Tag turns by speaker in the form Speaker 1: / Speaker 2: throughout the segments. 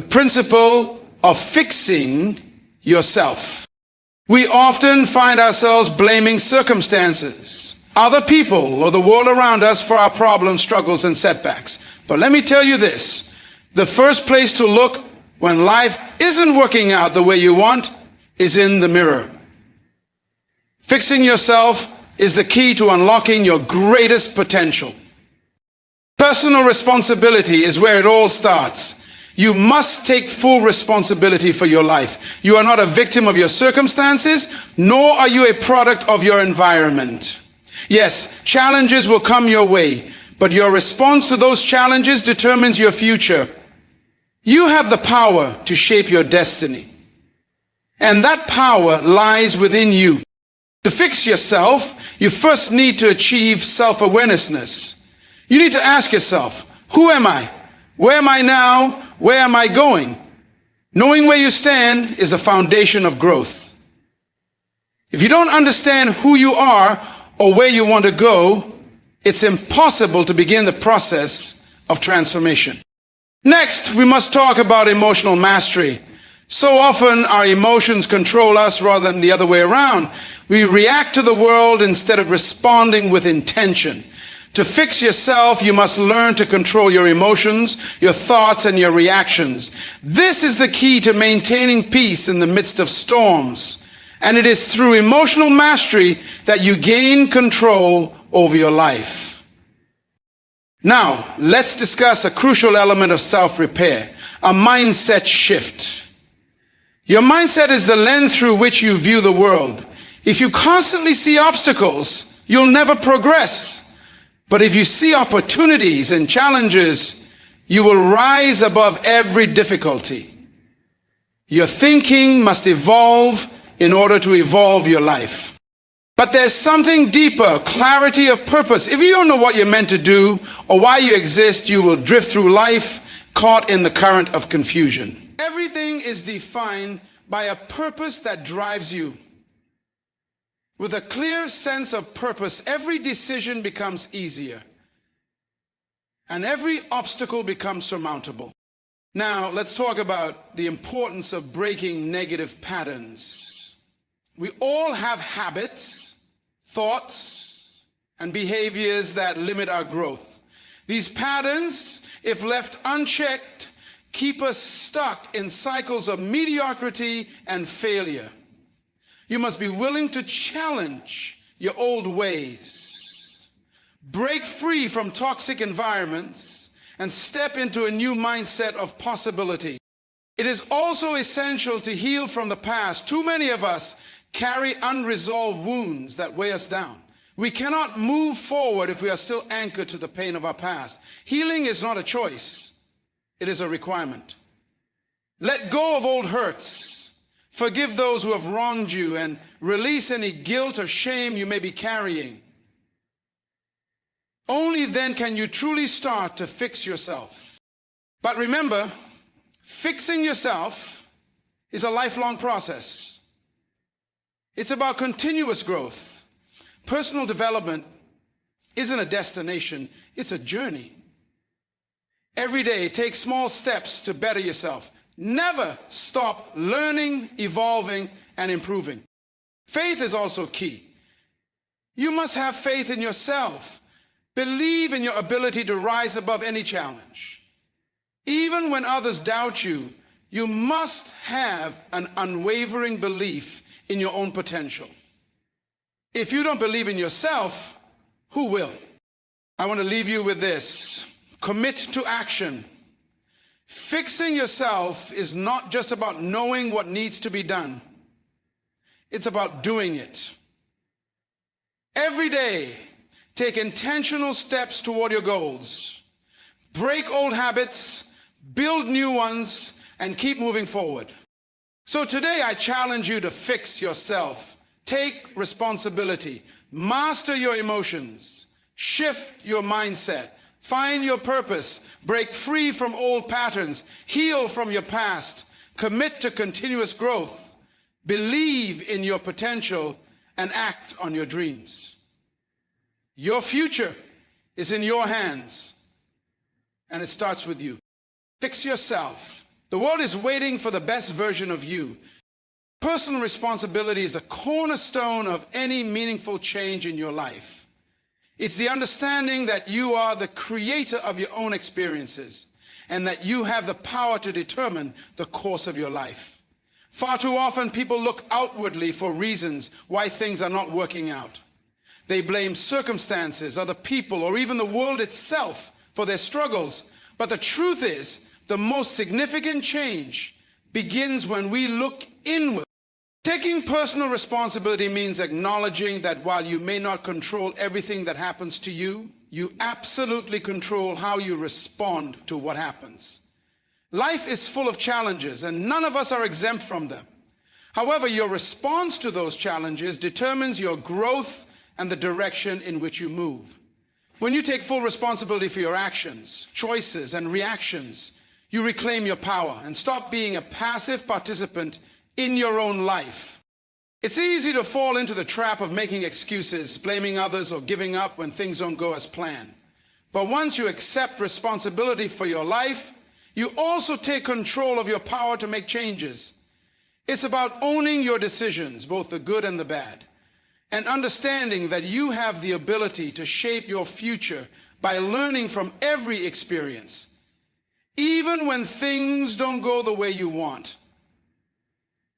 Speaker 1: The principle of fixing yourself. We often find ourselves blaming circumstances, other people, or the world around us for our problems, struggles, and setbacks. But let me tell you this, the first place to look when life isn't working out the way you want is in the mirror. Fixing yourself is the key to unlocking your greatest potential. Personal responsibility is where it all starts. You must take full responsibility for your life. You are not a victim of your circumstances, nor are you a product of your environment. Yes, challenges will come your way, but your response to those challenges determines your future. You have the power to shape your destiny, and that power lies within you. To fix yourself, you first need to achieve self-awareness. You need to ask yourself, who am I? Where am I now? Where am I going? Knowing where you stand is the foundation of growth. If you don't understand who you are or where you want to go, it's impossible to begin the process of transformation. Next, we must talk about emotional mastery. So often our emotions control us rather than the other way around. We react to the world instead of responding with intention. To fix yourself, you must learn to control your emotions, your thoughts, and your reactions. This is the key to maintaining peace in the midst of storms. And it is through emotional mastery that you gain control over your life. Now, let's discuss a crucial element of self-repair, a mindset shift. Your mindset is the lens through which you view the world. If you constantly see obstacles, you'll never progress. But if you see opportunities and challenges, you will rise above every difficulty. Your thinking must evolve in order to evolve your life. But there's something deeper, clarity of purpose. If you don't know what you're meant to do or why you exist, you will drift through life caught in the current of confusion. Everything is defined by a purpose that drives you. With a clear sense of purpose, every decision becomes easier, and every obstacle becomes surmountable. Now, let's talk about the importance of breaking negative patterns. We all have habits, thoughts, and behaviors that limit our growth. These patterns, if left unchecked, keep us stuck in cycles of mediocrity and failure. You must be willing to challenge your old ways, break free from toxic environments, and step into a new mindset of possibility. It is also essential to heal from the past. Too many of us carry unresolved wounds that weigh us down. We cannot move forward if we are still anchored to the pain of our past. Healing is not a choice. It is a requirement. Let go of old hurts. Forgive those who have wronged you and release any guilt or shame you may be carrying. Only then can you truly start to fix yourself. But remember, fixing yourself is a lifelong process. It's about continuous growth. Personal development isn't a destination, it's a journey. Every day, take small steps to better yourself. Never stop learning, evolving, and improving. Faith is also key. You must have faith in yourself. Believe in your ability to rise above any challenge. Even when others doubt you, you must have an unwavering belief in your own potential. If you don't believe in yourself, who will? I want to leave you with this. Commit to action. Fixing yourself is not just about knowing what needs to be done. It's about doing it. Every day, take intentional steps toward your goals. Break old habits, build new ones, and keep moving forward. So today I challenge you to fix yourself. Take responsibility. Master your emotions. Shift your mindset. Find your purpose. Break free from old patterns. Heal from your past. Commit to continuous growth. Believe in your potential and act on your dreams. Your future is in your hands, and it starts with you. Fix yourself The world is waiting for the best version of you. Personal responsibility is the cornerstone of any meaningful change in your life. It's the understanding that you are the creator of your own experiences and that you have the power to determine the course of your life. Far too often, people look outwardly for reasons why things are not working out. They blame circumstances, other people, or even the world itself for their struggles. But the truth is, the most significant change begins when we look inward. Taking personal responsibility means acknowledging that while you may not control everything that happens to you, you absolutely control how you respond to what happens. Life is full of challenges, and none of us are exempt from them. However, your response to those challenges determines your growth and the direction in which you move. When you take full responsibility for your actions, choices, and reactions, you reclaim your power and stop being a passive participant in your own life. It's easy to fall into the trap of making excuses, blaming others, or giving up when things don't go as planned. But once you accept responsibility for your life, you also take control of your power to make changes. It's about owning your decisions, both the good and the bad, and understanding that you have the ability to shape your future by learning from every experience, even when things don't go the way you want.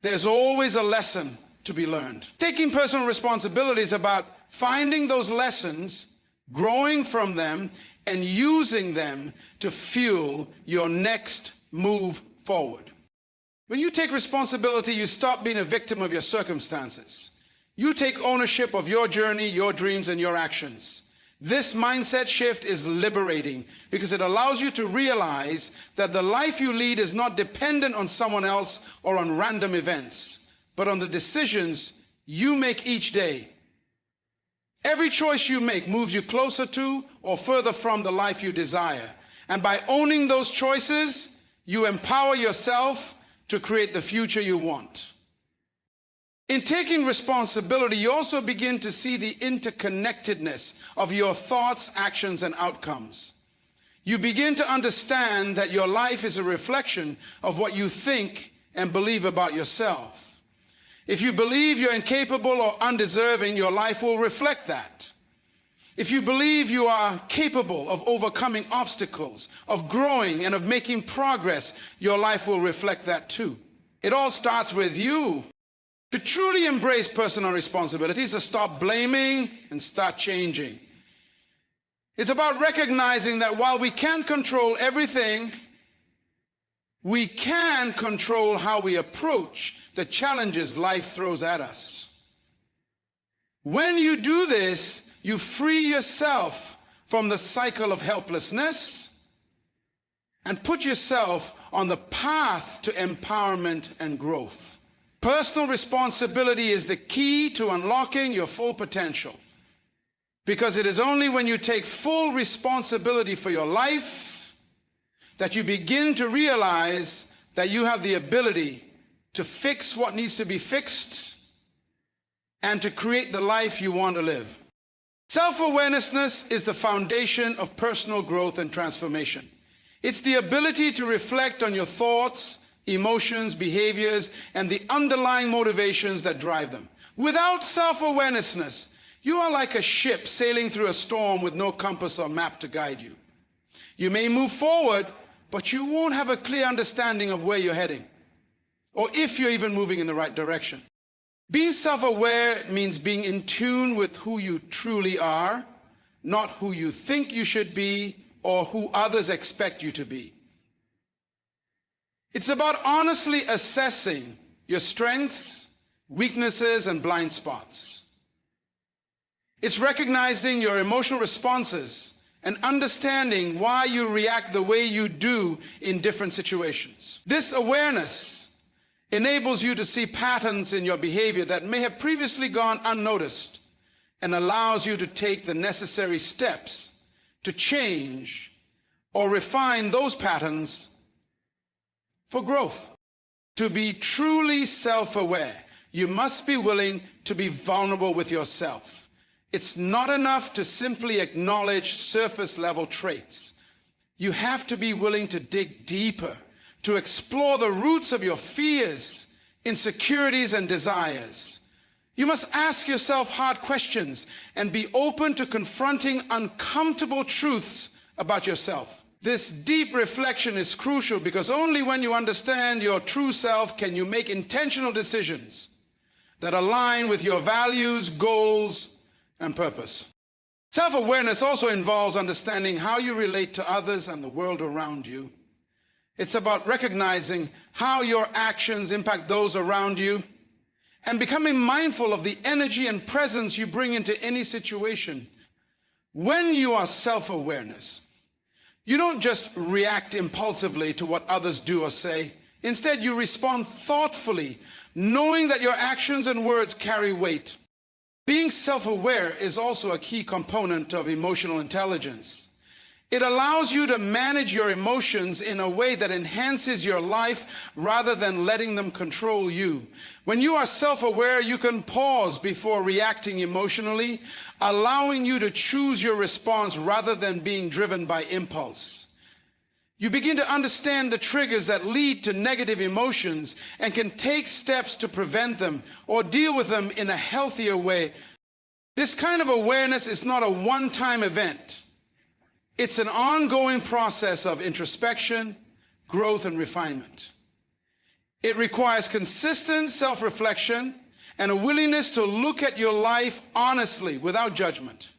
Speaker 1: There's always a lesson to be learned. Taking personal responsibility is about finding those lessons, growing from them, and using them to fuel your next move forward. When you take responsibility, you stop being a victim of your circumstances. You take ownership of your journey, your dreams, and your actions. This mindset shift is liberating because it allows you to realize that the life you lead is not dependent on someone else or on random events, but on the decisions you make each day. Every choice you make moves you closer to or further from the life you desire. And by owning those choices, you empower yourself to create the future you want. In taking responsibility, you also begin to see the interconnectedness of your thoughts, actions, and outcomes. You begin to understand that your life is a reflection of what you think and believe about yourself. If you believe you're incapable or undeserving, your life will reflect that. If you believe you are capable of overcoming obstacles, of growing, and of making progress, your life will reflect that too. It all starts with you. To truly embrace personal responsibilities, to stop blaming and start changing. It's about recognizing that while we can't control everything, we can control how we approach the challenges life throws at us. When you do this, you free yourself from the cycle of helplessness and put yourself on the path to empowerment and growth. Personal responsibility is the key to unlocking your full potential, because it is only when you take full responsibility for your life that you begin to realize that you have the ability to fix what needs to be fixed and to create the life you want to live. Self-awareness is the foundation of personal growth and transformation. It's the ability to reflect on your thoughts, emotions, behaviors, and the underlying motivations that drive them. Without self-awareness, you are like a ship sailing through a storm with no compass or map to guide you. You may move forward, but you won't have a clear understanding of where you're heading, or if you're even moving in the right direction. Being self-aware means being in tune with who you truly are, not who you think you should be or who others expect you to be. It's about honestly assessing your strengths, weaknesses, and blind spots. It's recognizing your emotional responses and understanding why you react the way you do in different situations. This awareness enables you to see patterns in your behavior that may have previously gone unnoticed and allows you to take the necessary steps to change or refine those patterns for growth. To be truly self-aware, you must be willing to be vulnerable with yourself. It's not enough to simply acknowledge surface-level traits. You have to be willing to dig deeper, to explore the roots of your fears, insecurities, and desires. You must ask yourself hard questions and be open to confronting uncomfortable truths about yourself. This deep reflection is crucial because only when you understand your true self can you make intentional decisions that align with your values, goals, and purpose. Self-awareness also involves understanding how you relate to others and the world around you. It's about recognizing how your actions impact those around you and becoming mindful of the energy and presence you bring into any situation. When you are self-awareness, you don't just react impulsively to what others do or say. Instead, you respond thoughtfully, knowing that your actions and words carry weight. Being self-aware is also a key component of emotional intelligence. It allows you to manage your emotions in a way that enhances your life rather than letting them control you. When you are self-aware, you can pause before reacting emotionally, allowing you to choose your response rather than being driven by impulse. You begin to understand the triggers that lead to negative emotions and can take steps to prevent them or deal with them in a healthier way. This kind of awareness is not a one-time event. It's an ongoing process of introspection, growth, and refinement. It requires consistent self-reflection and a willingness to look at your life honestly without judgment.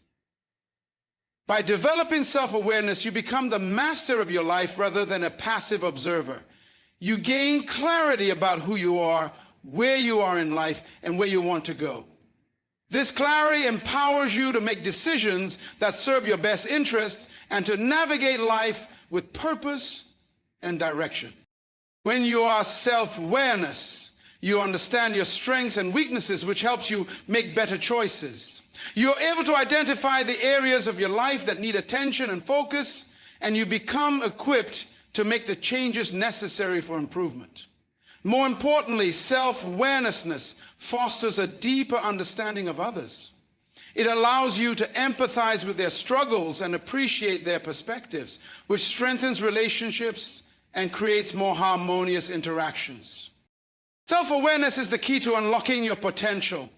Speaker 1: By developing self-awareness, you become the master of your life rather than a passive observer. You gain clarity about who you are, where you are in life, and where you want to go. This clarity empowers you to make decisions that serve your best interest and to navigate life with purpose and direction. When you are self-awareness, you understand your strengths and weaknesses, which helps you make better choices. You're able to identify the areas of your life that need attention and focus, and you become equipped to make the changes necessary for improvement. More importantly, self-awareness fosters a deeper understanding of others. It allows you to empathize with their struggles and appreciate their perspectives, which strengthens relationships and creates more harmonious interactions. Self-awareness is the key to unlocking your potential.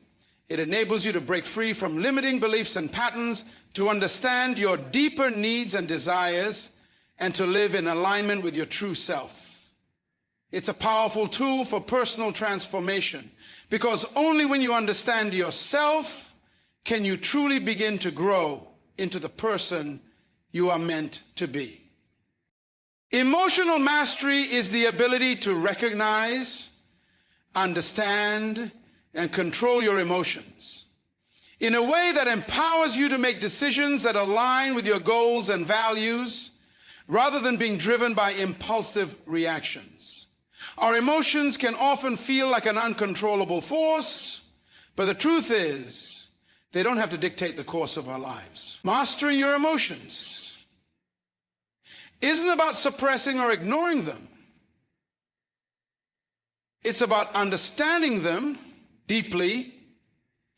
Speaker 1: It enables you to break free from limiting beliefs and patterns, to understand your deeper needs and desires, and to live in alignment with your true self. It's a powerful tool for personal transformation because only when you understand yourself can you truly begin to grow into the person you are meant to be. Emotional mastery is the ability to recognize, understand, and control your emotions in a way that empowers you to make decisions that align with your goals and values rather than being driven by impulsive reactions. Our emotions can often feel like an uncontrollable force, but the truth is, they don't have to dictate the course of our lives. Mastering your emotions isn't about suppressing or ignoring them. It's about understanding them deeply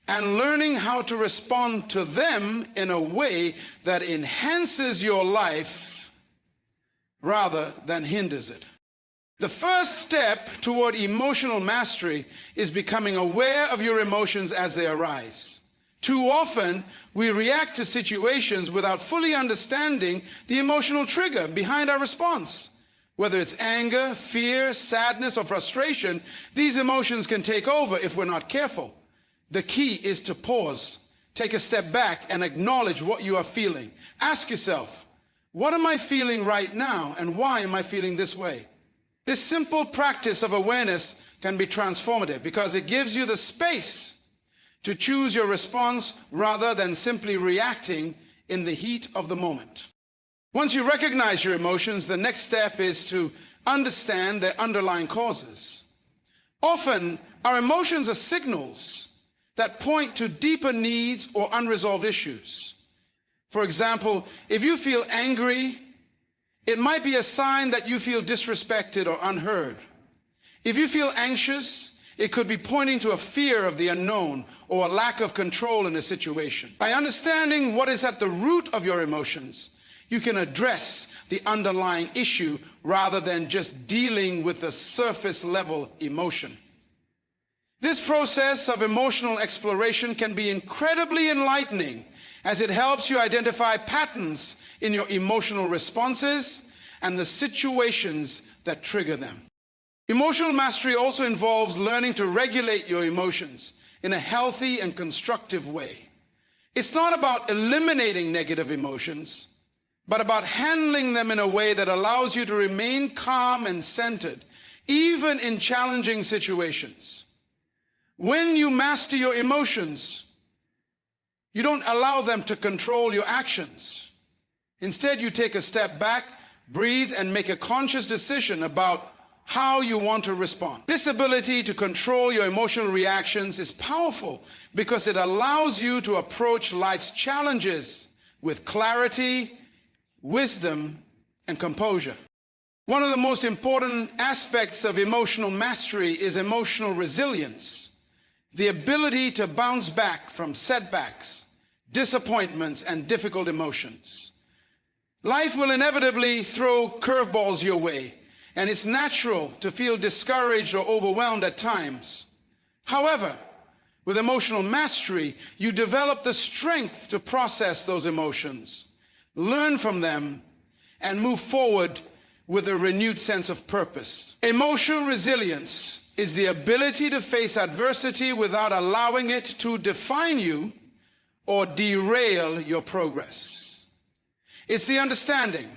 Speaker 1: and learning how to respond to them in a way that enhances your life rather than hinders it. The first step toward emotional mastery is becoming aware of your emotions as they arise. Too often, we react to situations without fully understanding the emotional trigger behind our response. Whether it's anger, fear, sadness, or frustration, these emotions can take over if we're not careful. The key is to pause, take a step back, and acknowledge what you are feeling. Ask yourself, what am I feeling right now, and why am I feeling this way? This simple practice of awareness can be transformative because it gives you the space to choose your response rather than simply reacting in the heat of the moment. Once you recognize your emotions, the next step is to understand their underlying causes. Often, our emotions are signals that point to deeper needs or unresolved issues. For example, if you feel angry, it might be a sign that you feel disrespected or unheard. If you feel anxious, it could be pointing to a fear of the unknown or a lack of control in a situation. By understanding what is at the root of your emotions, You can address the underlying issue rather than just dealing with the surface level emotion. This process of emotional exploration can be incredibly enlightening as it helps you identify patterns in your emotional responses and the situations that trigger them. Emotional mastery also involves learning to regulate your emotions in a healthy and constructive way. It's not about eliminating negative emotions, but about handling them in a way that allows you to remain calm and centered, even in challenging situations. When you master your emotions, you don't allow them to control your actions. Instead, you take a step back, breathe, and make a conscious decision about how you want to respond. This ability to control your emotional reactions is powerful because it allows you to approach life's challenges with clarity, wisdom, and composure. One of the most important aspects of emotional mastery is emotional resilience, the ability to bounce back from setbacks, disappointments, and difficult emotions. Life will inevitably throw curveballs your way, and it's natural to feel discouraged or overwhelmed at times. However, with emotional mastery, you develop the strength to process those emotions, learn from them, and move forward with a renewed sense of purpose. Emotional resilience is the ability to face adversity without allowing it to define you or derail your progress. It's the understanding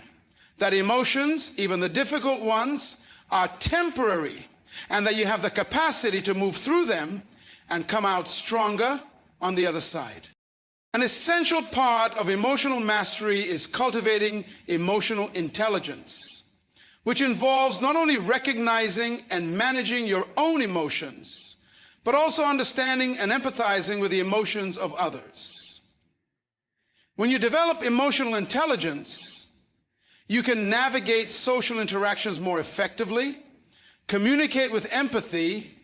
Speaker 1: that emotions, even the difficult ones, are temporary and that you have the capacity to move through them and come out stronger on the other side. An essential part of emotional mastery is cultivating emotional intelligence, which involves not only recognizing and managing your own emotions, but also understanding and empathizing with the emotions of others. When you develop emotional intelligence, you can navigate social interactions more effectively, communicate with empathy,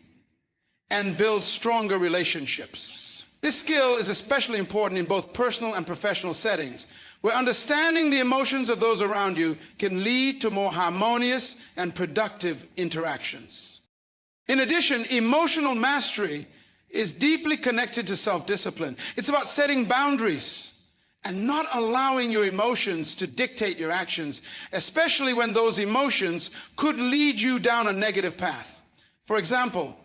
Speaker 1: and build stronger relationships. This skill is especially important in both personal and professional settings, where understanding the emotions of those around you can lead to more harmonious and productive interactions. In addition, emotional mastery is deeply connected to self-discipline. It's about setting boundaries and not allowing your emotions to dictate your actions, especially when those emotions could lead you down a negative path. For example,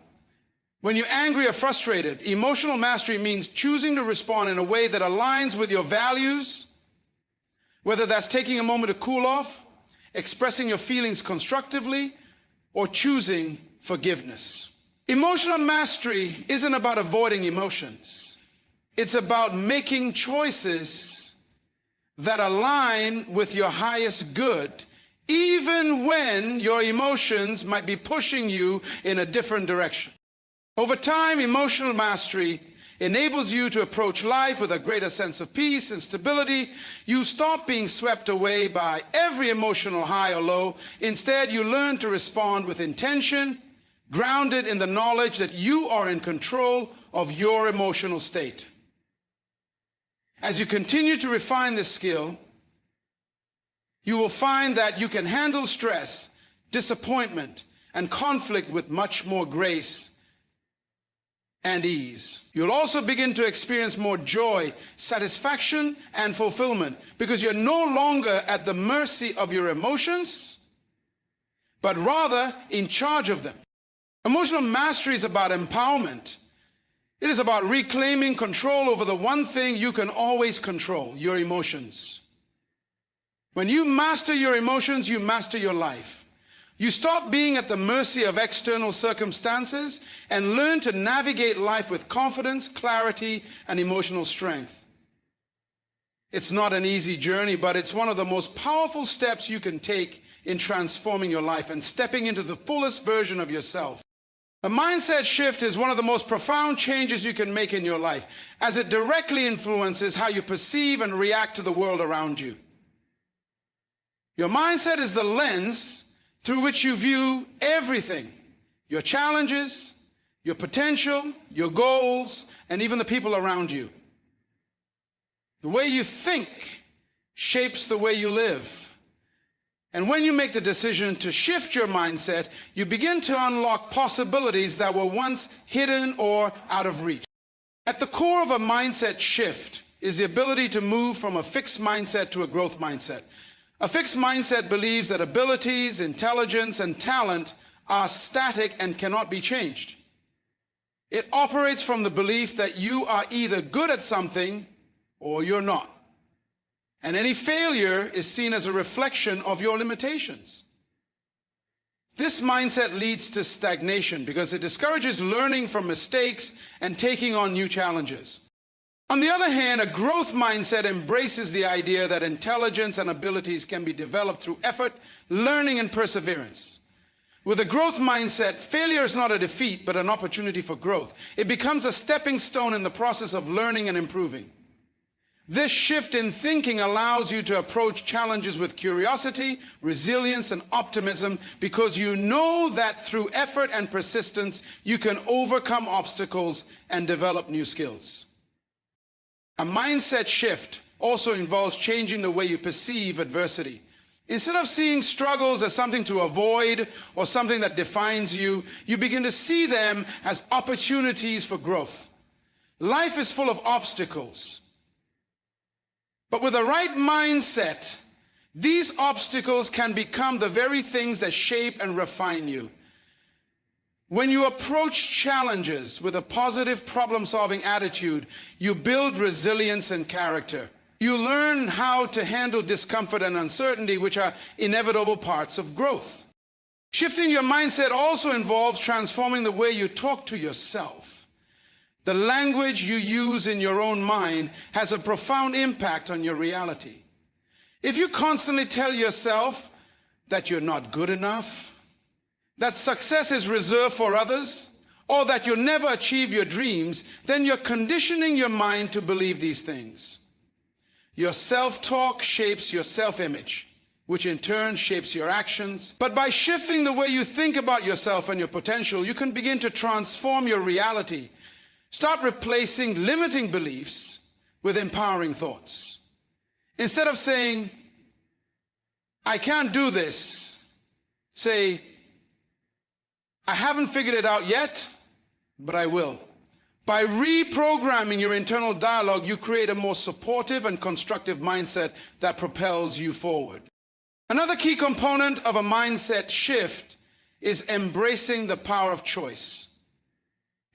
Speaker 1: when you're angry or frustrated, emotional mastery means choosing to respond in a way that aligns with your values, whether that's taking a moment to cool off, expressing your feelings constructively, or choosing forgiveness. Emotional mastery isn't about avoiding emotions. It's about making choices that align with your highest good, even when your emotions might be pushing you in a different direction. Over time, emotional mastery enables you to approach life with a greater sense of peace and stability. You stop being swept away by every emotional high or low. Instead, you learn to respond with intention, grounded in the knowledge that you are in control of your emotional state. As you continue to refine this skill, you will find that you can handle stress, disappointment, and conflict with much more grace and ease. You'll also begin to experience more joy, satisfaction, and fulfillment because you're no longer at the mercy of your emotions, but rather in charge of them. Emotional mastery is about empowerment. It is about reclaiming control over the one thing you can always control, your emotions. When you master your emotions, you master your life. You stop being at the mercy of external circumstances and learn to navigate life with confidence, clarity, and emotional strength. It's not an easy journey, but it's one of the most powerful steps you can take in transforming your life and stepping into the fullest version of yourself. A mindset shift is one of the most profound changes you can make in your life, as it directly influences how you perceive and react to the world around you. Your mindset is the lens through which you view everything, your challenges, your potential, your goals, and even the people around you. The way you think shapes the way you live. And when you make the decision to shift your mindset, you begin to unlock possibilities that were once hidden or out of reach. At the core of a mindset shift is the ability to move from a fixed mindset to a growth mindset. A fixed mindset believes that abilities, intelligence, and talent are static and cannot be changed. It operates from the belief that you are either good at something or you're not. And any failure is seen as a reflection of your limitations. This mindset leads to stagnation because it discourages learning from mistakes and taking on new challenges. On the other hand, a growth mindset embraces the idea that intelligence and abilities can be developed through effort, learning, and perseverance. With a growth mindset, failure is not a defeat, but an opportunity for growth. It becomes a stepping stone in the process of learning and improving. This shift in thinking allows you to approach challenges with curiosity, resilience, and optimism because you know that through effort and persistence, you can overcome obstacles and develop new skills. A mindset shift also involves changing the way you perceive adversity. Instead of seeing struggles as something to avoid or something that defines you, you begin to see them as opportunities for growth. Life is full of obstacles. But with the right mindset, these obstacles can become the very things that shape and refine you. When you approach challenges with a positive problem-solving attitude, you build resilience and character. You learn how to handle discomfort and uncertainty, which are inevitable parts of growth. Shifting your mindset also involves transforming the way you talk to yourself. The language you use in your own mind has a profound impact on your reality. If you constantly tell yourself that you're not good enough, that success is reserved for others, or that you'll never achieve your dreams, then you're conditioning your mind to believe these things. Your self-talk shapes your self-image, which in turn shapes your actions. But by shifting the way you think about yourself and your potential, you can begin to transform your reality. Start replacing limiting beliefs with empowering thoughts. Instead of saying, I can't do this, say, I haven't figured it out yet, but I will. By reprogramming your internal dialogue, you create a more supportive and constructive mindset that propels you forward. Another key component of a mindset shift is embracing the power of choice.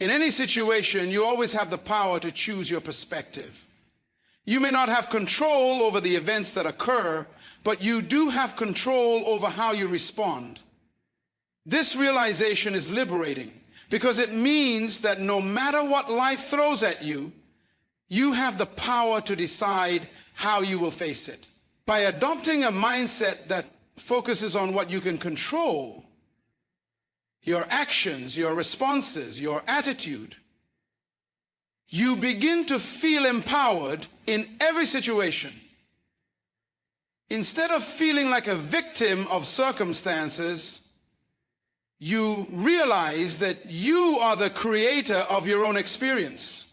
Speaker 1: In any situation, you always have the power to choose your perspective. You may not have control over the events that occur, but you do have control over how you respond. This realization is liberating because it means that no matter what life throws at you, you have the power to decide how you will face it. By adopting a mindset that focuses on what you can control, your actions, your responses, your attitude, you begin to feel empowered in every situation. Instead of feeling like a victim of circumstances, you realize that you are the creator of your own experience.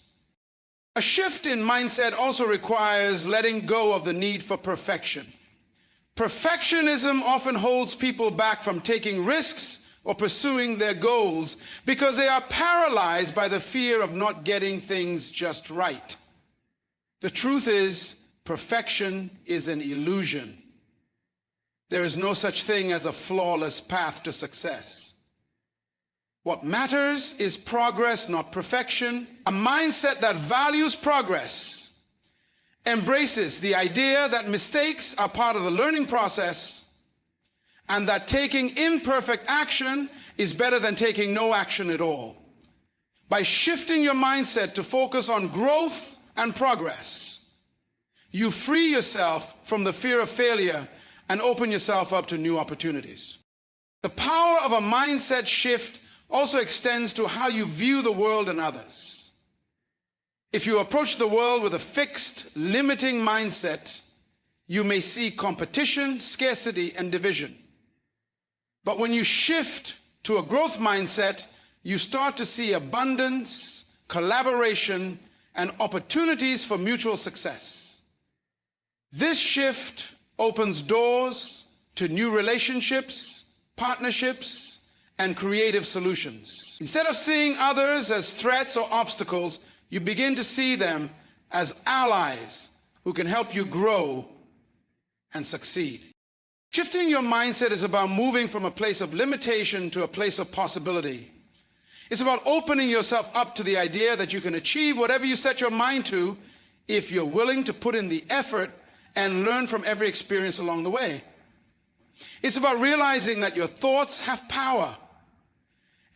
Speaker 1: A shift in mindset also requires letting go of the need for perfection. Perfectionism often holds people back from taking risks or pursuing their goals because they are paralyzed by the fear of not getting things just right. The truth is, perfection is an illusion. There is no such thing as a flawless path to success. What matters is progress, not perfection. A mindset that values progress embraces the idea that mistakes are part of the learning process and that taking imperfect action is better than taking no action at all. By shifting your mindset to focus on growth and progress, you free yourself from the fear of failure and open yourself up to new opportunities. The power of a mindset shift also extends to how you view the world and others. If you approach the world with a fixed, limiting mindset, you may see competition, scarcity, and division. But when you shift to a growth mindset, you start to see abundance, collaboration, and opportunities for mutual success. This shift opens doors to new relationships, partnerships, and creative solutions. Instead of seeing others as threats or obstacles, you begin to see them as allies who can help you grow and succeed. Shifting your mindset is about moving from a place of limitation to a place of possibility. It's about opening yourself up to the idea that you can achieve whatever you set your mind to if you're willing to put in the effort and learn from every experience along the way. It's about realizing that your thoughts have power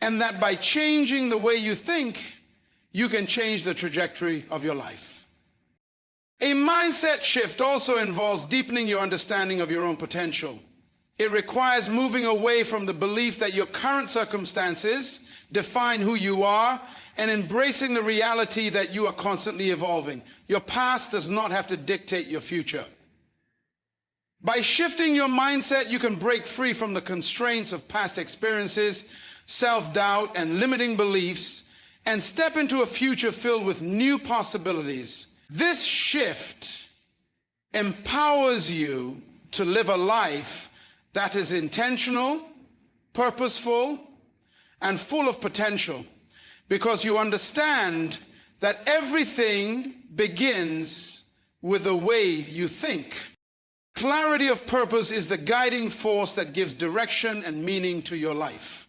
Speaker 1: and that by changing the way you think, you can change the trajectory of your life. A mindset shift also involves deepening your understanding of your own potential. It requires moving away from the belief that your current circumstances define who you are and embracing the reality that you are constantly evolving. Your past does not have to dictate your future. By shifting your mindset, you can break free from the constraints of past experiences, self-doubt, and limiting beliefs, and step into a future filled with new possibilities. This shift empowers you to live a life that is intentional, purposeful, and full of potential, because you understand that everything begins with the way you think. Clarity of purpose is the guiding force that gives direction and meaning to your life.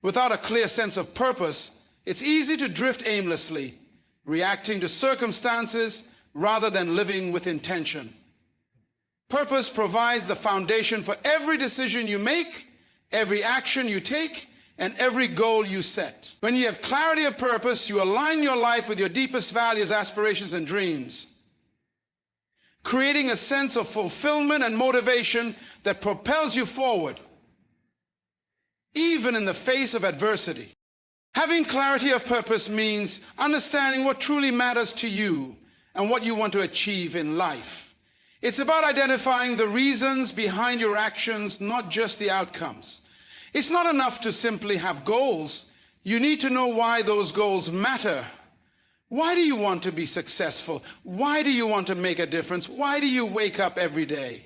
Speaker 1: Without a clear sense of purpose, it's easy to drift aimlessly, reacting to circumstances rather than living with intention. Purpose provides the foundation for every decision you make, every action you take, and every goal you set. When you have clarity of purpose, you align your life with your deepest values, aspirations, and dreams, creating a sense of fulfillment and motivation that propels you forward, even in the face of adversity. Having clarity of purpose means understanding what truly matters to you and what you want to achieve in life. It's about identifying the reasons behind your actions, not just the outcomes. It's not enough to simply have goals. You need to know why those goals matter. Why do you want to be successful? Why do you want to make a difference? Why do you wake up every day?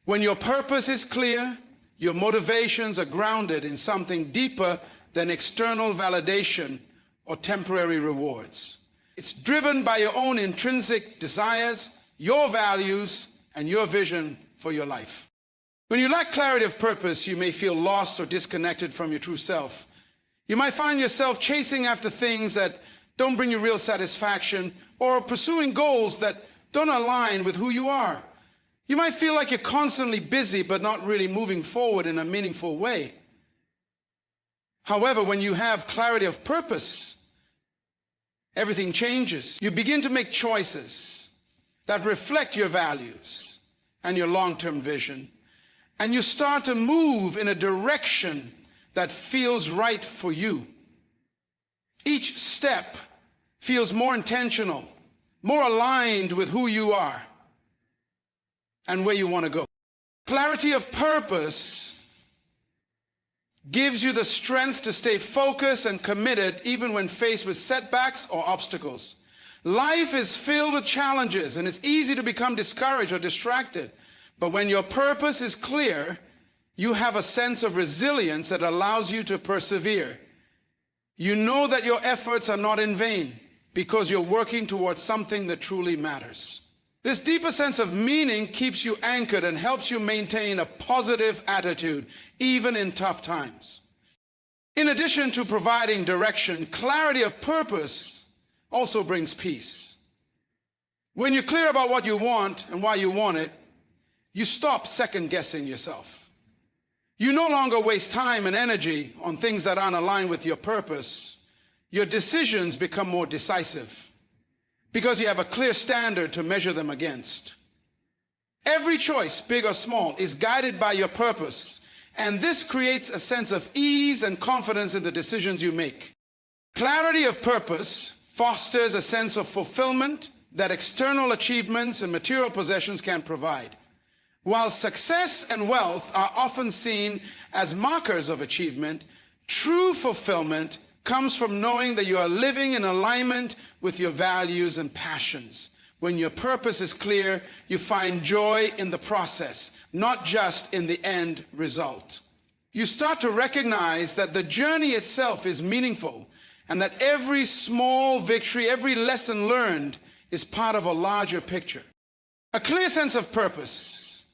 Speaker 1: When your purpose is clear, your motivations are grounded in something deeper than external validation or temporary rewards. It's driven by your own intrinsic desires, your values, and your vision for your life. When you lack clarity of purpose, you may feel lost or disconnected from your true self. You might find yourself chasing after things that don't bring you real satisfaction, or pursuing goals that don't align with who you are. You might feel like you're constantly busy but not really moving forward in a meaningful way. However, when you have clarity of purpose, everything changes. You begin to make choices that reflect your values and your long-term vision, and you start to move in a direction that feels right for you. Each step feels more intentional, more aligned with who you are and where you want to go. Clarity of purpose gives you the strength to stay focused and committed even when faced with setbacks or obstacles. Life is filled with challenges, and it's easy to become discouraged or distracted. But when your purpose is clear, you have a sense of resilience that allows you to persevere. You know that your efforts are not in vain because you're working towards something that truly matters. This deeper sense of meaning keeps you anchored and helps you maintain a positive attitude, even in tough times. In addition to providing direction, clarity of purpose also brings peace. When you're clear about what you want and why you want it, you stop second-guessing yourself. You no longer waste time and energy on things that aren't aligned with your purpose. Your decisions become more decisive because you have a clear standard to measure them against. Every choice, big or small, is guided by your purpose, and this creates a sense of ease and confidence in the decisions you make. Clarity of purpose fosters a sense of fulfillment that external achievements and material possessions can provide. While success and wealth are often seen as markers of achievement, true fulfillment comes from knowing that you are living in alignment with your values and passions. When your purpose is clear, you find joy in the process, not just in the end result. You start to recognize that the journey itself is meaningful and that every small victory, every lesson learned is part of a larger picture. A clear sense of purpose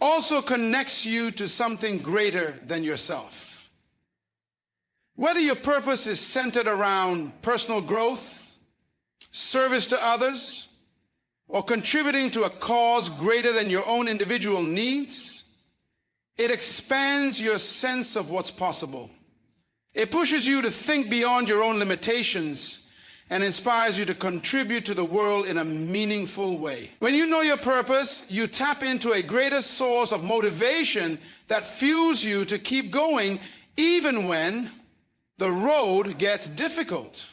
Speaker 1: also connects you to something greater than yourself. Whether your purpose is centered around personal growth, service to others, or contributing to a cause greater than your own individual needs, it expands your sense of what's possible. It pushes you to think beyond your own limitations and inspires you to contribute to the world in a meaningful way. When you know your purpose, you tap into a greater source of motivation that fuels you to keep going even when the road gets difficult.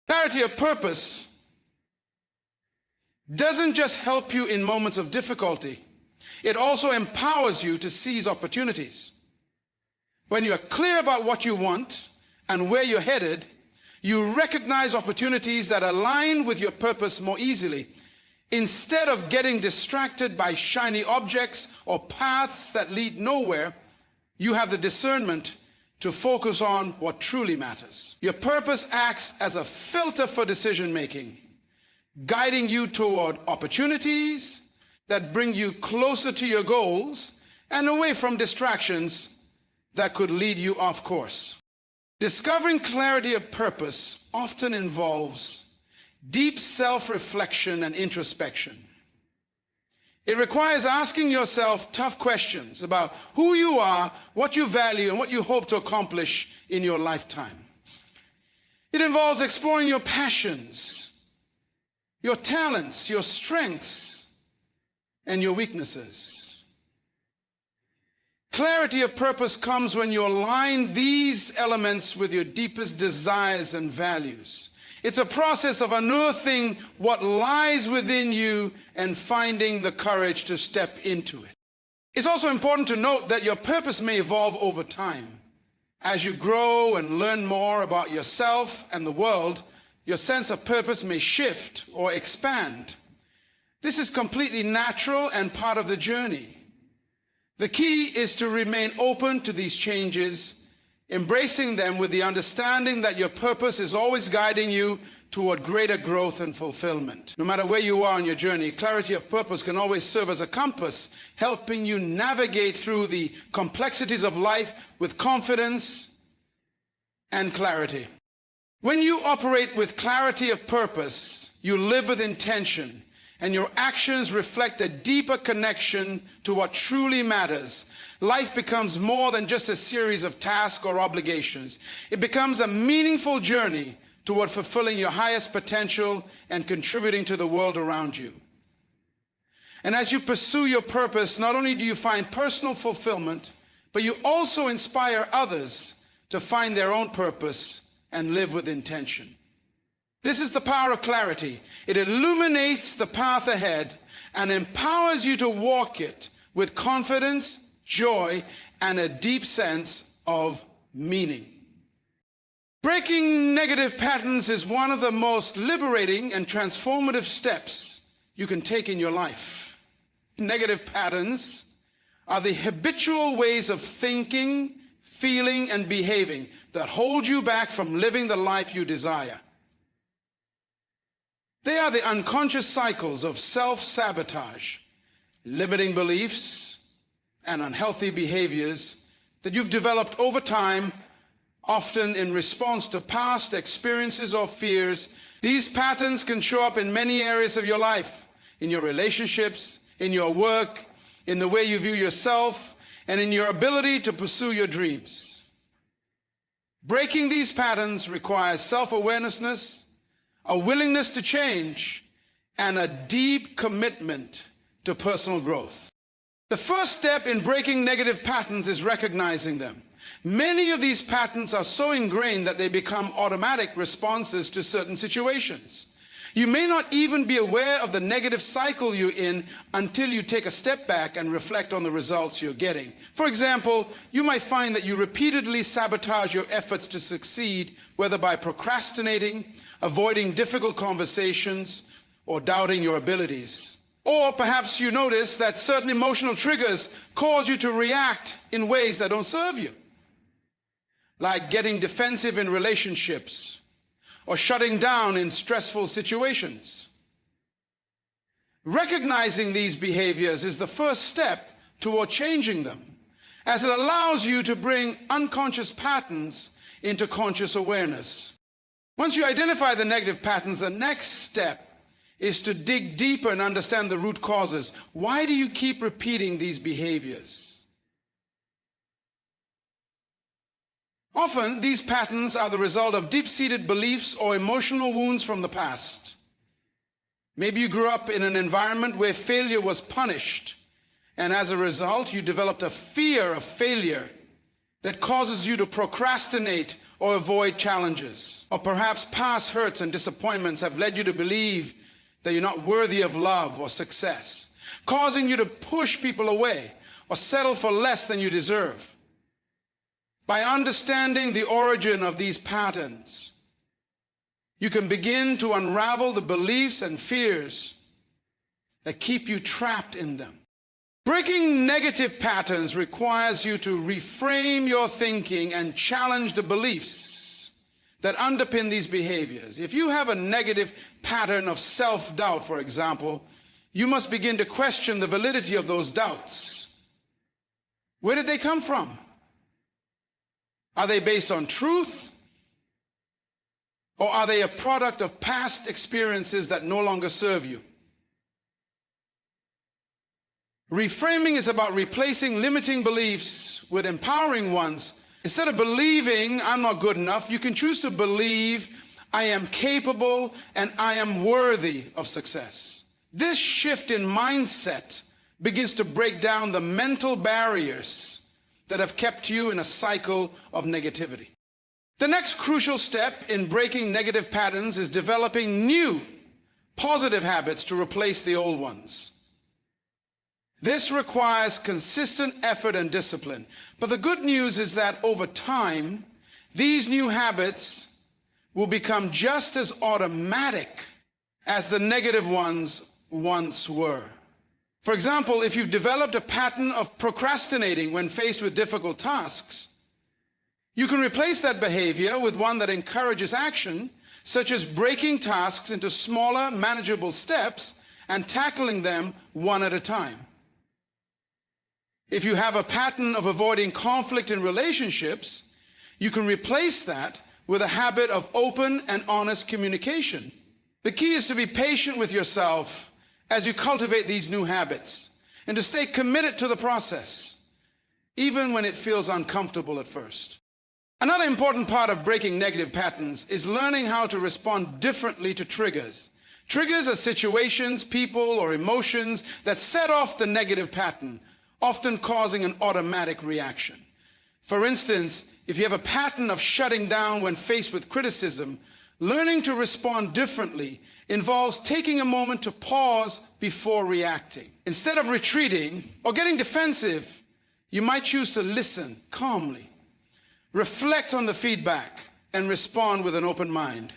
Speaker 1: Clarity of purpose doesn't just help you in moments of difficulty, it also empowers you to seize opportunities. When you are clear about what you want and where you're headed, you recognize opportunities that align with your purpose more easily. Instead of getting distracted by shiny objects or paths that lead nowhere, you have the discernment to focus on what truly matters. Your purpose acts as a filter for decision making, guiding you toward opportunities that bring you closer to your goals and away from distractions that could lead you off course. Discovering clarity of purpose often involves deep self-reflection and introspection. It requires asking yourself tough questions about who you are, what you value, and what you hope to accomplish in your lifetime. It involves exploring your passions, your talents, your strengths, and your weaknesses. Clarity of purpose comes when you align these elements with your deepest desires and values. It's a process of unearthing what lies within you and finding the courage to step into it. It's also important to note that your purpose may evolve over time. As you grow and learn more about yourself and the world, your sense of purpose may shift or expand. This is completely natural and part of the journey. The key is to remain open to these changes, embracing them with the understanding that your purpose is always guiding you toward greater growth and fulfillment. No matter where you are on your journey, clarity of purpose can always serve as a compass, helping you navigate through the complexities of life with confidence and clarity. When you operate with clarity of purpose, you live with intention, and your actions reflect a deeper connection to what truly matters. Life becomes more than just a series of tasks or obligations. It becomes a meaningful journey toward fulfilling your highest potential and contributing to the world around you. And as you pursue your purpose, not only do you find personal fulfillment, but you also inspire others to find their own purpose and live with intention. This is the power of clarity. It illuminates the path ahead and empowers you to walk it with confidence, joy, and a deep sense of meaning. Breaking negative patterns is one of the most liberating and transformative steps you can take in your life. Negative patterns are the habitual ways of thinking, feeling, and behaving that hold you back from living the life you desire. They are the unconscious cycles of self-sabotage, limiting beliefs, and unhealthy behaviors that you've developed over time, often in response to past experiences or fears. These patterns can show up in many areas of your life, in your relationships, in your work, in the way you view yourself, and in your ability to pursue your dreams. Breaking these patterns requires self-awareness, a willingness to change, and a deep commitment to personal growth. The first step in breaking negative patterns is recognizing them. Many of these patterns are so ingrained that they become automatic responses to certain situations. You may not even be aware of the negative cycle you're in until you take a step back and reflect on the results you're getting. For example, you might find that you repeatedly sabotage your efforts to succeed, whether by procrastinating, avoiding difficult conversations, or doubting your abilities. Or perhaps you notice that certain emotional triggers cause you to react in ways that don't serve you, like getting defensive in relationships or shutting down in stressful situations. Recognizing these behaviors is the first step toward changing them, as it allows you to bring unconscious patterns into conscious awareness. Once you identify the negative patterns, the next step is to dig deeper and understand the root causes. Why do you keep repeating these behaviors? Often, these patterns are the result of deep-seated beliefs or emotional wounds from the past. Maybe you grew up in an environment where failure was punished, and as a result, you developed a fear of failure that causes you to procrastinate or avoid challenges. Or perhaps past hurts and disappointments have led you to believe that you're not worthy of love or success, causing you to push people away or settle for less than you deserve. By understanding the origin of these patterns, you can begin to unravel the beliefs and fears that keep you trapped in them. Breaking negative patterns requires you to reframe your thinking and challenge the beliefs that underpin these behaviors. If you have a negative pattern of self-doubt, for example, you must begin to question the validity of those doubts. Where did they come from? Are they based on truth? Or are they a product of past experiences that no longer serve you? Reframing is about replacing limiting beliefs with empowering ones. Instead of believing I'm not good enough, you can choose to believe I am capable and I am worthy of success. This shift in mindset begins to break down the mental barriers that have kept you in a cycle of negativity. The next crucial step in breaking negative patterns is developing new, positive habits to replace the old ones. This requires consistent effort and discipline. But the good news is that over time, these new habits will become just as automatic as the negative ones once were. For example, if you've developed a pattern of procrastinating when faced with difficult tasks, you can replace that behavior with one that encourages action, such as breaking tasks into smaller, manageable steps and tackling them one at a time. If you have a pattern of avoiding conflict in relationships, you can replace that with a habit of open and honest communication. The key is to be patient with yourself as you cultivate these new habits and to stay committed to the process, even when it feels uncomfortable at first. Another important part of breaking negative patterns is learning how to respond differently to triggers. Triggers are situations, people, or emotions that set off the negative pattern, often causing an automatic reaction. For instance, if you have a pattern of shutting down when faced with criticism, learning to respond differently involves taking a moment to pause before reacting. Instead of retreating or getting defensive, you might choose to listen calmly, reflect on the feedback, and respond with an open mind.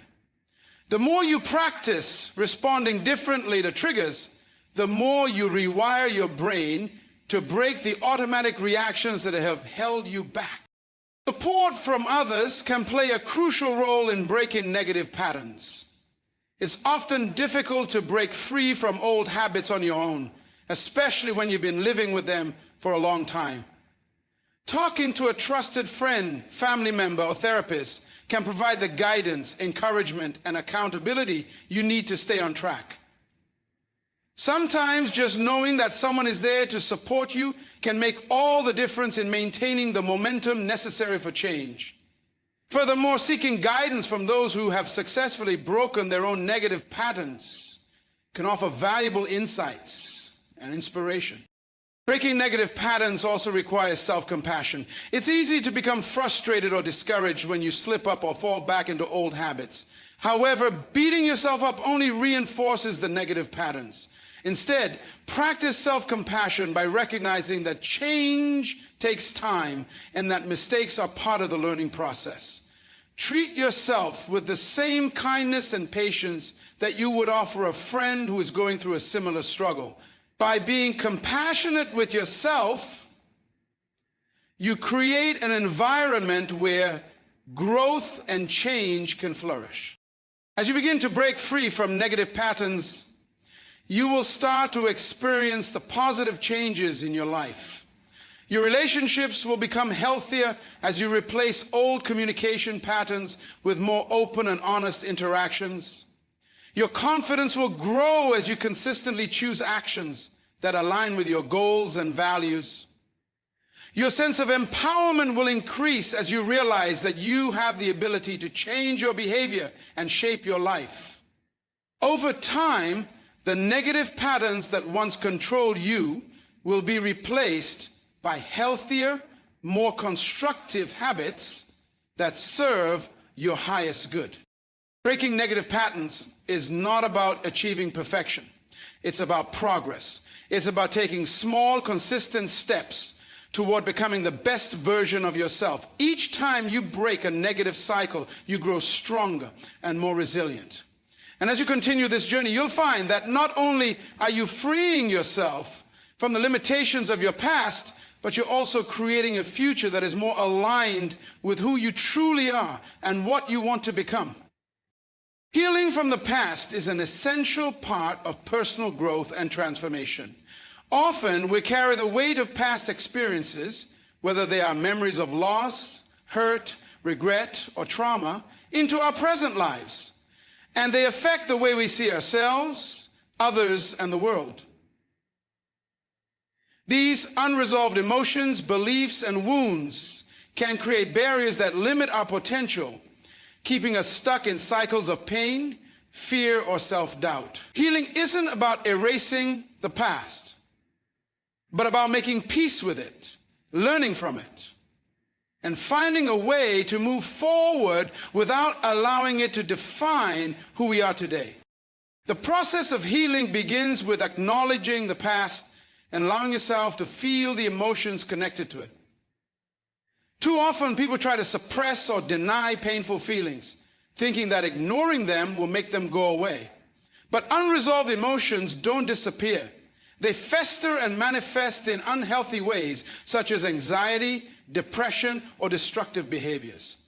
Speaker 1: The more you practice responding differently to triggers, the more you rewire your brain to break the automatic reactions that have held you back. Support from others can play a crucial role in breaking negative patterns. It's often difficult to break free from old habits on your own, especially when you've been living with them for a long time. Talking to a trusted friend, family member, or therapist can provide the guidance, encouragement, and accountability you need to stay on track. Sometimes just knowing that someone is there to support you can make all the difference in maintaining the momentum necessary for change. Furthermore, seeking guidance from those who have successfully broken their own negative patterns can offer valuable insights and inspiration. Breaking negative patterns also requires self-compassion. It's easy to become frustrated or discouraged when you slip up or fall back into old habits. However, beating yourself up only reinforces the negative patterns. Instead, practice self-compassion by recognizing that change takes time and that mistakes are part of the learning process. Treat yourself with the same kindness and patience that you would offer a friend who is going through a similar struggle. By being compassionate with yourself, you create an environment where growth and change can flourish. As you begin to break free from negative patterns, you will start to experience the positive changes in your life. Your relationships will become healthier as you replace old communication patterns with more open and honest interactions. Your confidence will grow as you consistently choose actions that align with your goals and values. Your sense of empowerment will increase as you realize that you have the ability to change your behavior and shape your life. Over time, the negative patterns that once controlled you will be replaced by healthier, more constructive habits that serve your highest good. Breaking negative patterns is not about achieving perfection. It's about progress. It's about taking small, consistent steps toward becoming the best version of yourself. Each time you break a negative cycle, you grow stronger and more resilient. And as you continue this journey, you'll find that not only are you freeing yourself from the limitations of your past, but you're also creating a future that is more aligned with who you truly are and what you want to become. Healing from the past is an essential part of personal growth and transformation. Often we carry the weight of past experiences, whether they are memories of loss, hurt, regret, or trauma, into our present lives. And they affect the way we see ourselves, others, and the world. These unresolved emotions, beliefs, and wounds can create barriers that limit our potential, keeping us stuck in cycles of pain, fear, or self-doubt. Healing isn't about erasing the past, but about making peace with it, learning from it, and finding a way to move forward without allowing it to define who we are today. The process of healing begins with acknowledging the past and allowing yourself to feel the emotions connected to it. Too often, people try to suppress or deny painful feelings, thinking that ignoring them will make them go away. But unresolved emotions don't disappear. They fester and manifest in unhealthy ways, such as anxiety, depression, or destructive behaviors.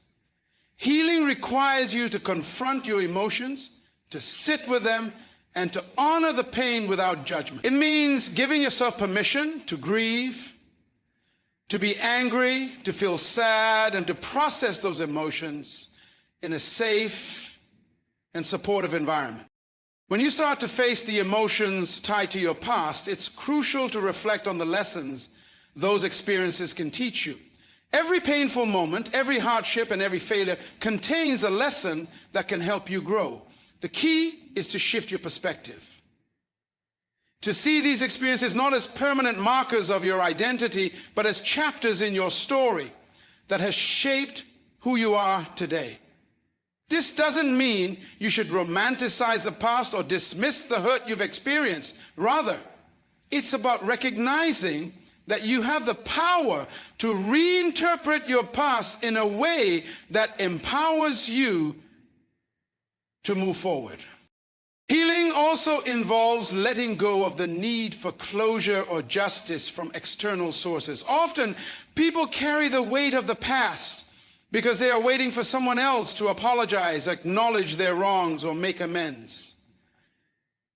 Speaker 1: Healing requires you to confront your emotions, to sit with them, and to honor the pain without judgment. It means giving yourself permission to grieve, to be angry, to feel sad, and to process those emotions in a safe and supportive environment. When you start to face the emotions tied to your past, it's crucial to reflect on the lessons those experiences can teach you. Every painful moment, every hardship, and every failure contains a lesson that can help you grow. The key is to shift your perspective, to see these experiences not as permanent markers of your identity, but as chapters in your story that has shaped who you are today. This doesn't mean you should romanticize the past or dismiss the hurt you've experienced. Rather, it's about recognizing that you have the power to reinterpret your past in a way that empowers you to move forward. Healing also involves letting go of the need for closure or justice from external sources. Often, people carry the weight of the past because they are waiting for someone else to apologize, acknowledge their wrongs, or make amends.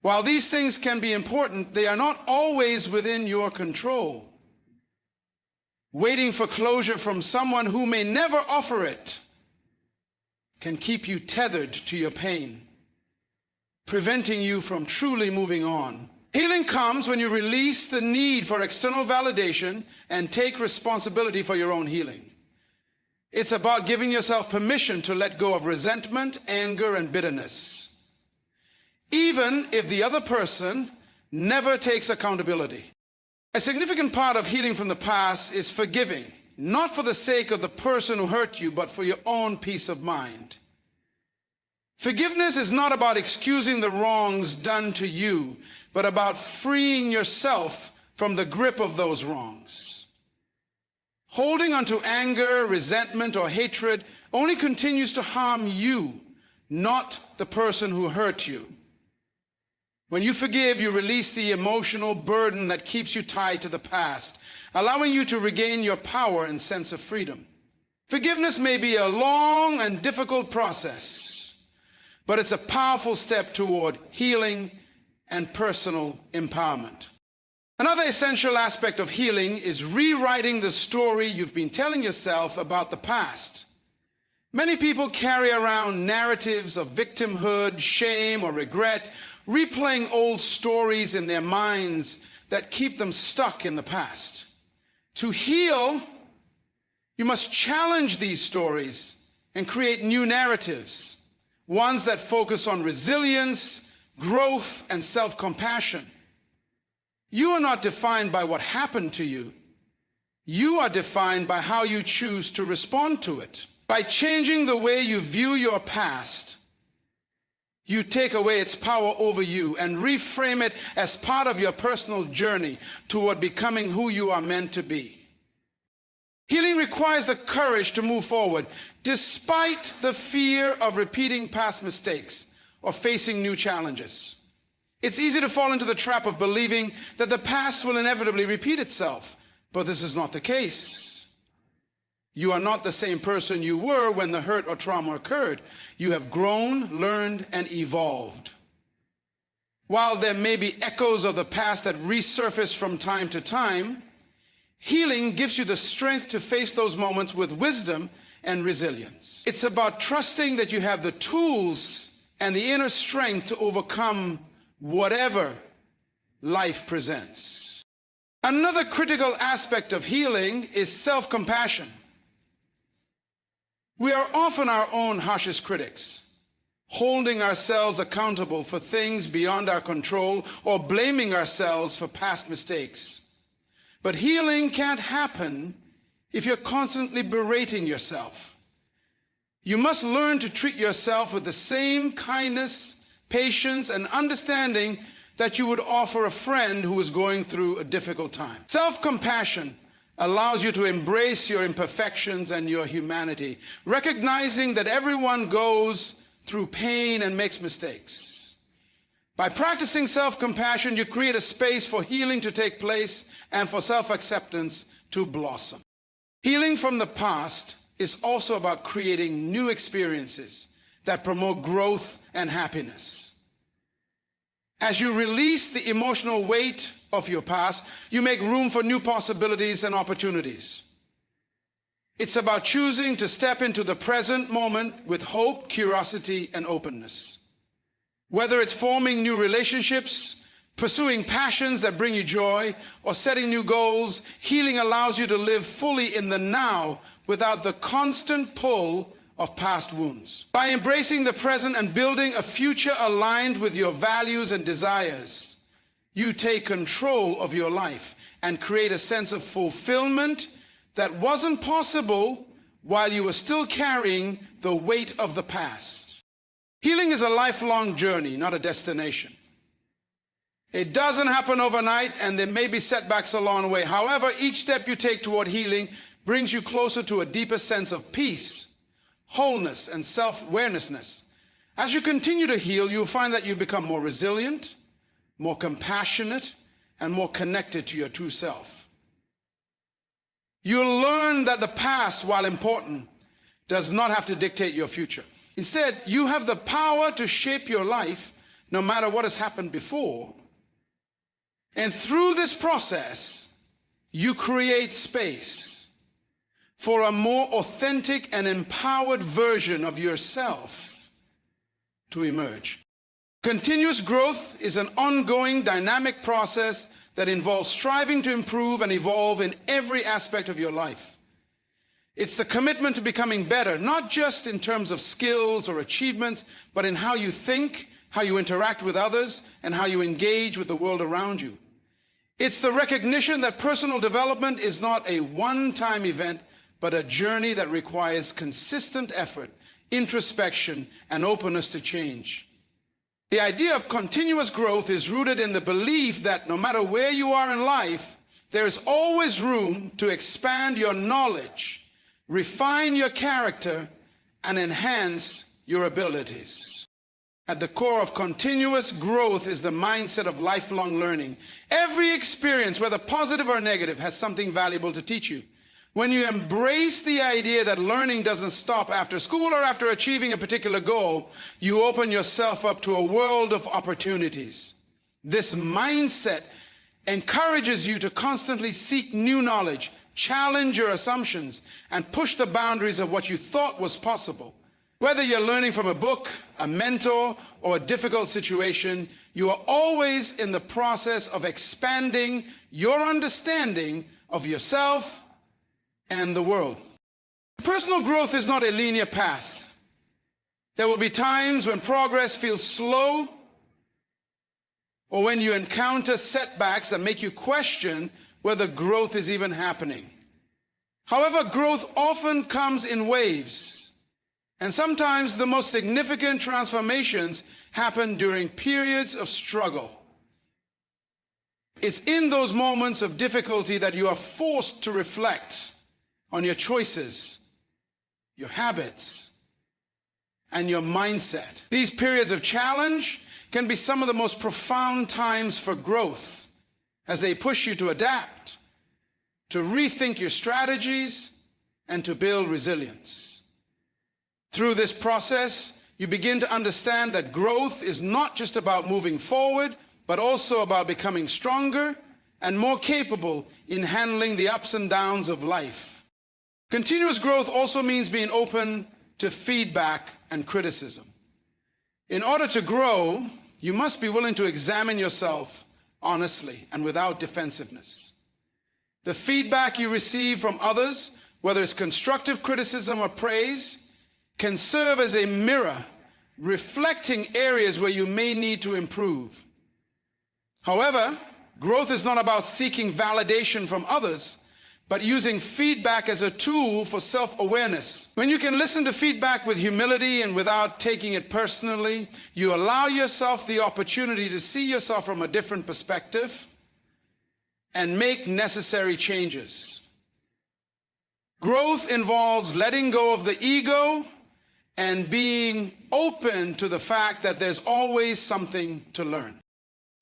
Speaker 1: While these things can be important, they are not always within your control. Waiting for closure from someone who may never offer it can keep you tethered to your pain, preventing you from truly moving on. Healing comes when you release the need for external validation and take responsibility for your own healing. It's about giving yourself permission to let go of resentment, anger, and bitterness, even if the other person never takes accountability. A significant part of healing from the past is forgiving, not for the sake of the person who hurt you, but for your own peace of mind. Forgiveness is not about excusing the wrongs done to you, but about freeing yourself from the grip of those wrongs. Holding onto anger, resentment, or hatred only continues to harm you, not the person who hurt you. When you forgive, you release the emotional burden that keeps you tied to the past, allowing you to regain your power and sense of freedom. Forgiveness may be a long and difficult process, but it's a powerful step toward healing and personal empowerment. Another essential aspect of healing is rewriting the story you've been telling yourself about the past. Many people carry around narratives of victimhood, shame, or regret, replaying old stories in their minds that keep them stuck in the past. To heal, you must challenge these stories and create new narratives, ones that focus on resilience, growth, and self-compassion. You are not defined by what happened to you. You are defined by how you choose to respond to it. By changing the way you view your past, you take away its power over you and reframe it as part of your personal journey toward becoming who you are meant to be. Healing requires the courage to move forward despite the fear of repeating past mistakes or facing new challenges. It's easy to fall into the trap of believing that the past will inevitably repeat itself, but this is not the case. You are not the same person you were when the hurt or trauma occurred. You have grown, learned, and evolved. While there may be echoes of the past that resurface from time to time, healing gives you the strength to face those moments with wisdom and resilience. It's about trusting that you have the tools and the inner strength to overcome whatever life presents. Another critical aspect of healing is self-compassion. We are often our own harshest critics, holding ourselves accountable for things beyond our control or blaming ourselves for past mistakes. But healing can't happen if you're constantly berating yourself. You must learn to treat yourself with the same kindness, patience, and understanding that you would offer a friend who is going through a difficult time. Self-compassion allows you to embrace your imperfections and your humanity, recognizing that everyone goes through pain and makes mistakes. By practicing self-compassion, you create a space for healing to take place and for self-acceptance to blossom. Healing from the past is also about creating new experiences that promote growth and happiness. As you release the emotional weight of your past, you make room for new possibilities and opportunities. It's about choosing to step into the present moment with hope, curiosity, and openness. Whether it's forming new relationships, pursuing passions that bring you joy, or setting new goals, healing allows you to live fully in the now without the constant pull of past wounds. By embracing the present and building a future aligned with your values and desires, you take control of your life and create a sense of fulfillment that wasn't possible while you were still carrying the weight of the past. Healing is a lifelong journey, not a destination. It doesn't happen overnight, and there may be setbacks along the way. However, each step you take toward healing brings you closer to a deeper sense of peace, wholeness, and self-awareness. As you continue to heal, you'll find that you become more resilient, more compassionate, and more connected to your true self. You'll learn that the past, while important, does not have to dictate your future. Instead, you have the power to shape your life no matter what has happened before. And through this process, you create space for a more authentic and empowered version of yourself to emerge. Continuous growth is an ongoing dynamic process that involves striving to improve and evolve in every aspect of your life. It's the commitment to becoming better, not just in terms of skills or achievements, but in how you think, how you interact with others, and how you engage with the world around you. It's the recognition that personal development is not a one-time event, but a journey that requires consistent effort, introspection, and openness to change. The idea of continuous growth is rooted in the belief that no matter where you are in life, there is always room to expand your knowledge, refine your character, and enhance your abilities. At the core of continuous growth is the mindset of lifelong learning. Every experience, whether positive or negative, has something valuable to teach you. When you embrace the idea that learning doesn't stop after school or after achieving a particular goal, you open yourself up to a world of opportunities. This mindset encourages you to constantly seek new knowledge, challenge your assumptions, and push the boundaries of what you thought was possible. Whether you're learning from a book, a mentor, or a difficult situation, you are always in the process of expanding your understanding of yourself and the world. Personal growth is not a linear path. There will be times when progress feels slow, or when you encounter setbacks that make you question whether growth is even happening. However, growth often comes in waves, and sometimes the most significant transformations happen during periods of struggle. It's in those moments of difficulty that you are forced to reflect on your choices, your habits, and your mindset. These periods of challenge can be some of the most profound times for growth, as they push you to adapt, to rethink your strategies, and to build resilience. Through this process, you begin to understand that growth is not just about moving forward, but also about becoming stronger and more capable in handling the ups and downs of life. Continuous growth also means being open to feedback and criticism. In order to grow, you must be willing to examine yourself honestly and without defensiveness. The feedback you receive from others, whether it's constructive criticism or praise, can serve as a mirror reflecting areas where you may need to improve. However, growth is not about seeking validation from others, but using feedback as a tool for self-awareness. When you can listen to feedback with humility and without taking it personally, you allow yourself the opportunity to see yourself from a different perspective and make necessary changes. Growth involves letting go of the ego and being open to the fact that there's always something to learn.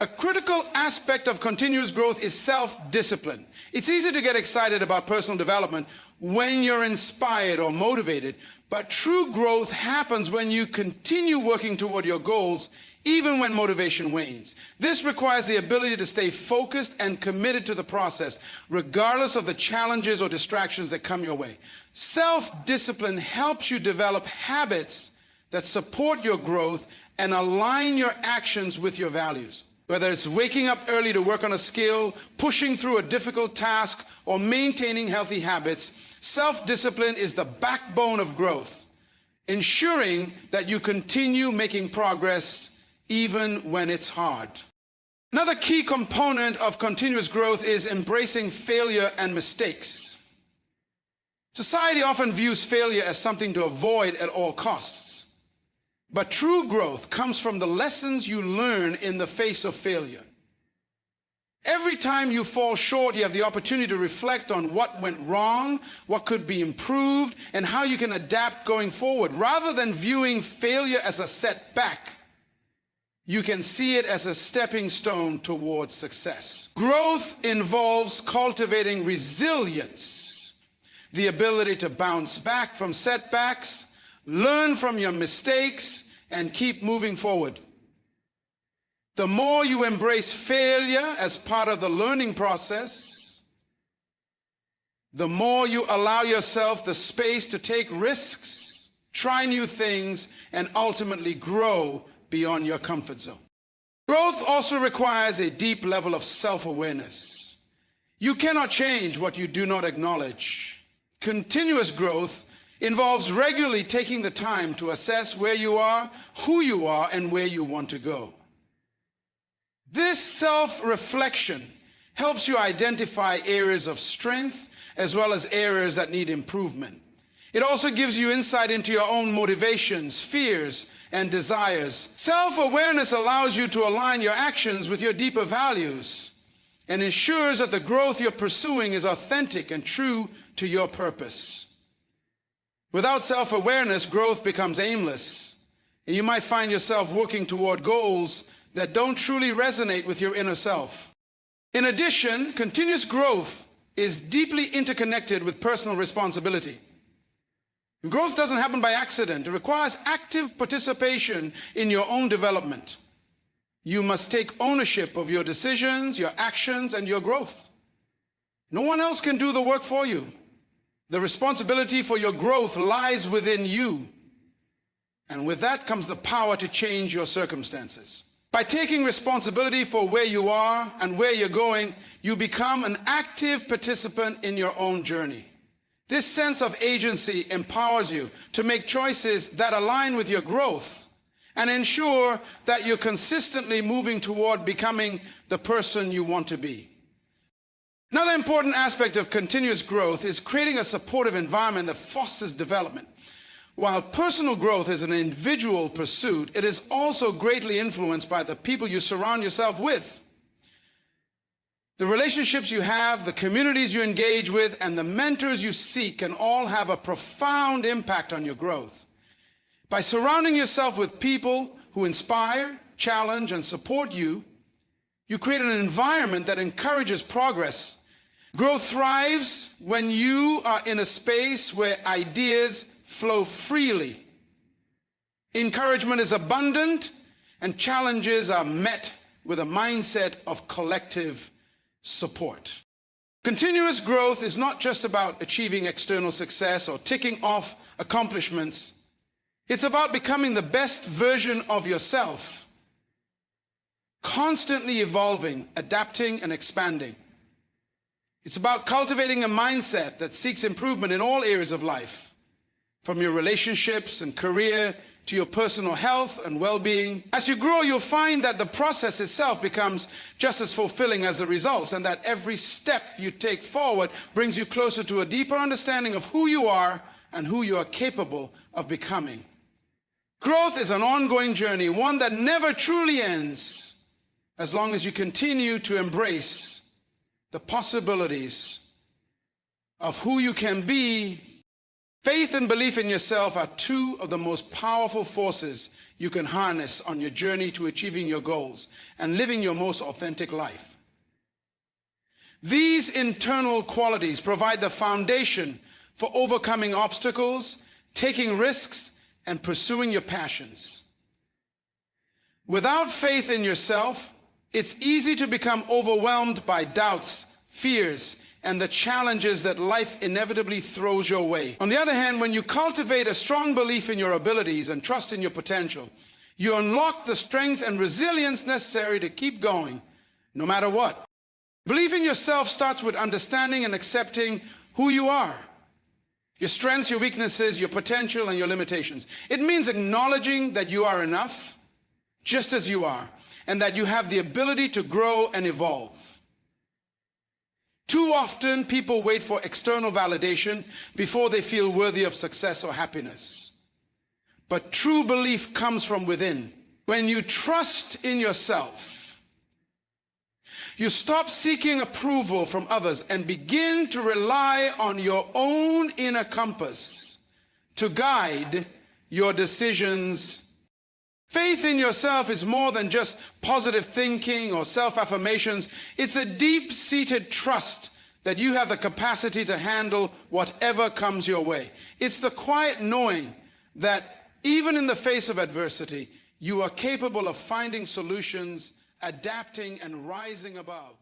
Speaker 1: A critical aspect of continuous growth is self-discipline. It's easy to get excited about personal development when you're inspired or motivated, but true growth happens when you continue working toward your goals, even when motivation wanes. This requires the ability to stay focused and committed to the process, regardless of the challenges or distractions that come your way. Self-discipline helps you develop habits that support your growth and align your actions with your values. Whether it's waking up early to work on a skill, pushing through a difficult task, or maintaining healthy habits, self-discipline is the backbone of growth, ensuring that you continue making progress even when it's hard. Another key component of continuous growth is embracing failure and mistakes. Society often views failure as something to avoid at all costs. But true growth comes from the lessons you learn in the face of failure. Every time you fall short, you have the opportunity to reflect on what went wrong, what could be improved, and how you can adapt going forward. Rather than viewing failure as a setback, you can see it as a stepping stone towards success. Growth involves cultivating resilience, the ability to bounce back from setbacks, learn from your mistakes, and keep moving forward. The more you embrace failure as part of the learning process, the more you allow yourself the space to take risks, try new things, and ultimately grow beyond your comfort zone. Growth also requires a deep level of self-awareness. You cannot change what you do not acknowledge. Continuous growth involves regularly taking the time to assess where you are, who you are, and where you want to go. This self-reflection helps you identify areas of strength as well as areas that need improvement. It also gives you insight into your own motivations, fears, and desires. Self-awareness allows you to align your actions with your deeper values and ensures that the growth you're pursuing is authentic and true to your purpose. Without self-awareness, growth becomes aimless, and you might find yourself working toward goals that don't truly resonate with your inner self. In addition, continuous growth is deeply interconnected with personal responsibility. Growth doesn't happen by accident. It requires active participation in your own development. You must take ownership of your decisions, your actions, and your growth. No one else can do the work for you. The responsibility for your growth lies within you. And with that comes the power to change your circumstances. By taking responsibility for where you are and where you're going, you become an active participant in your own journey. This sense of agency empowers you to make choices that align with your growth and ensure that you're consistently moving toward becoming the person you want to be. Another important aspect of continuous growth is creating a supportive environment that fosters development. While personal growth is an individual pursuit, it is also greatly influenced by the people you surround yourself with. The relationships you have, the communities you engage with, and the mentors you seek can all have a profound impact on your growth. By surrounding yourself with people who inspire, challenge, and support you, you create an environment that encourages progress. Growth thrives when you are in a space where ideas flow freely. Encouragement is abundant, and challenges are met with a mindset of collective support. Continuous growth is not just about achieving external success or ticking off accomplishments. It's about becoming the best version of yourself, constantly evolving, adapting, and expanding. It's about cultivating a mindset that seeks improvement in all areas of life, from your relationships and career to your personal health and well-being. As you grow, you'll find that the process itself becomes just as fulfilling as the results, and that every step you take forward brings you closer to a deeper understanding of who you are and who you are capable of becoming. Growth is an ongoing journey, one that never truly ends, as long as you continue to embrace the possibilities of who you can be. Faith and belief in yourself are two of the most powerful forces you can harness on your journey to achieving your goals and living your most authentic life. These internal qualities provide the foundation for overcoming obstacles, taking risks, and pursuing your passions. Without faith in yourself, it's easy to become overwhelmed by doubts, fears, and the challenges that life inevitably throws your way. On the other hand, when you cultivate a strong belief in your abilities and trust in your potential, you unlock the strength and resilience necessary to keep going, no matter what. Belief in yourself starts with understanding and accepting who you are, your strengths, your weaknesses, your potential, and your limitations. It means acknowledging that you are enough, just as you are, and that you have the ability to grow and evolve. Too often, people wait for external validation before they feel worthy of success or happiness. But true belief comes from within. When you trust in yourself, you stop seeking approval from others and begin to rely on your own inner compass to guide your decisions. Faith in yourself is more than just positive thinking or self-affirmations. It's a deep-seated trust that you have the capacity to handle whatever comes your way. It's the quiet knowing that even in the face of adversity, you are capable of finding solutions, adapting, and rising above.